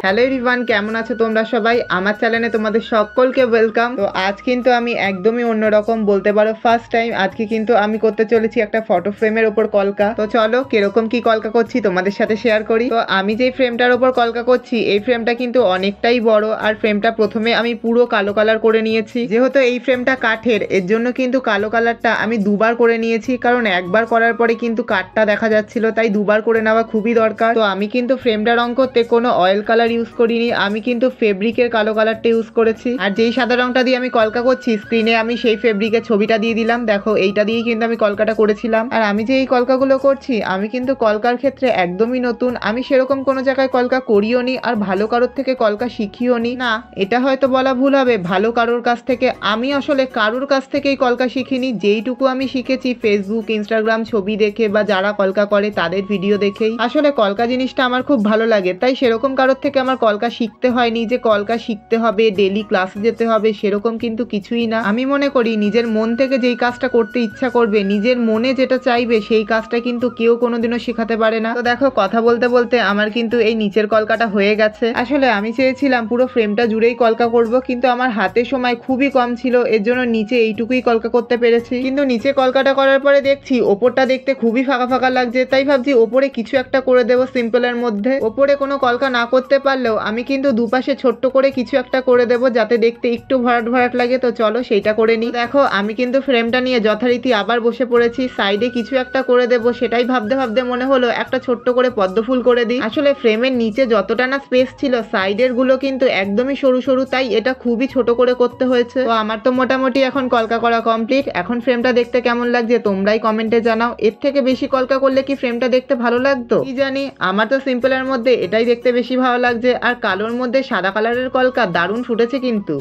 Hello everyone, কেমন আছো তোমরা সবাই? আমার চ্যানেলে তোমাদের সকলকে ওয়েলকাম। তো আজ কিন্তু আমি একদমই অন্যরকম, বলতে পারো ফার্স্ট টাইম আজকে কিন্তু আমি করতে চলেছি একটা ফটো ফ্রেমের ওপর কলকা। তো চলো কিরকম কি কলকা করছি তোমাদের সাথে শেয়ার করি। তো আমি যেই ফ্রেমটার ওপর কলকা করছি এই ফ্রেমটা কিন্তু অনেকটাই বড়, আর ফ্রেমটা প্রথমে আমি পুরো কালো কালার করে নিয়েছি। যেহেতু এই ফ্রেমটা কাঠের, এর জন্য কিন্তু কালো কালারটা আমি দুবার করে নিয়েছি, কারণ একবার করার পরে কিন্তু কাঠটা দেখা যাচ্ছিল, তাই দুবার করে নেওয়া খুবই দরকার। তো আমি কিন্তু ফ্রেমটা রং করতে কোনো অয়েল কালার ইউজ করিনি, আমি কিন্তু ফেব্রিকের কালো কালারটা ইউজ করেছি। আর যেই সাদা রংটা দিয়ে আমি কলকা করছি স্ক্রিনে আমি সেই ফেব্রিকের ছবিটা দিয়ে দিলাম। দেখো এইটা দিয়েই কিন্তু আমি কলকাটা করেছিলাম। আর আমি যে এই কলকাগুলো করছি আমি কিন্তু কলকার ক্ষেত্রে একদমই নতুন, আমি সেরকম কোনো জায়গায় কলকা করিও নি, আর ভালো কারোর থেকে কলকা শিখিও নি। না, এটা হয়তো বলা ভুল হবে, ভালো কারোর কাছ থেকে আমি আসলে কারোর কাছ থেকেই কলকা শিখিনি। যেইটুকু আমি শিখেছি ফেসবুক ইনস্টাগ্রাম ছবি দেখে বা যারা কলকা করে তাদের ভিডিও দেখেই। আসলে কলকা জিনিসটা আমার খুব ভালো লাগে, তাই সেরকম কারোর থেকে আমার কলকা শিখতে হয়নি যে কলকা শিখতে হবে ডেলি ক্লাসে যেতে হবে, সেরকম কিন্তু কিছুই না। আমি মনে করি নিজের মন থেকে যেই কাজটা করতে ইচ্ছা করবে, নিজের মনে যেটা চাইবে সেই কাজটা কিন্তু কেউ কোনোদিনও শেখাতে পারে না। তো দেখো কথা বলতে বলতে আমার কিন্তু এই নিচের কলকাটা হয়ে গেছে। আসলে আমি চেয়েছিলাম পুরো ফ্রেমটা জুড়েই কলকা করব, কিন্তু আমার হাতে সময় খুবই কম ছিল, এর জন্য নিচে এইটুকুই কলকা করতে পেরেছি। কিন্তু নিচে কলকাটা করার পরে দেখছি ওপরটা দেখতে খুবই ফাঁকা ফাঁকা লাগছে, তাই ভাবছি ওপরে কিছু একটা করে দেবো সিম্পলের মধ্যে। ওপরে কোনো কলকা না করতে পারলেও আমি কিন্তু দুপাশে ছোট্ট করে কিছু একটা করে দেবো যাতে দেখতে একটু ভরাট ভরাট লাগে। তো চলো সেইটা করে নিই। দেখো আমি কিন্তু ফ্রেমটা নিয়ে যথারীতি আবার বসে পড়েছি, সাইডে কিছু একটা করে দেবো সেটাই ভাবতে ভাবতে মনে হলো একটা ছোট্ট করে পদ্ম ফুল করে দিই। আসলে ফ্রেমের নিচে যতটা না স্পেস ছিল সাইডের গুলো কিন্তু একদমই সরু সরু, তাই এটা খুবই ছোট করে করতে হয়েছে। তো আমার তো মোটামুটি এখন কলকা করা কমপ্লিট। এখন ফ্রেমটা দেখতে কেমন লাগছে তোমরাই কমেন্টে জানাও। এর থেকে বেশি কলকা করলে কি ফ্রেমটা দেখতে ভালো লাগতো কি জানি, আমার তো সিম্পলের মধ্যে এটাই দেখতে বেশি ভালো লাগছে। আর কালোর মধ্যে সাদা কালারের কলকা দারুণ ফুটেছে কিন্তু।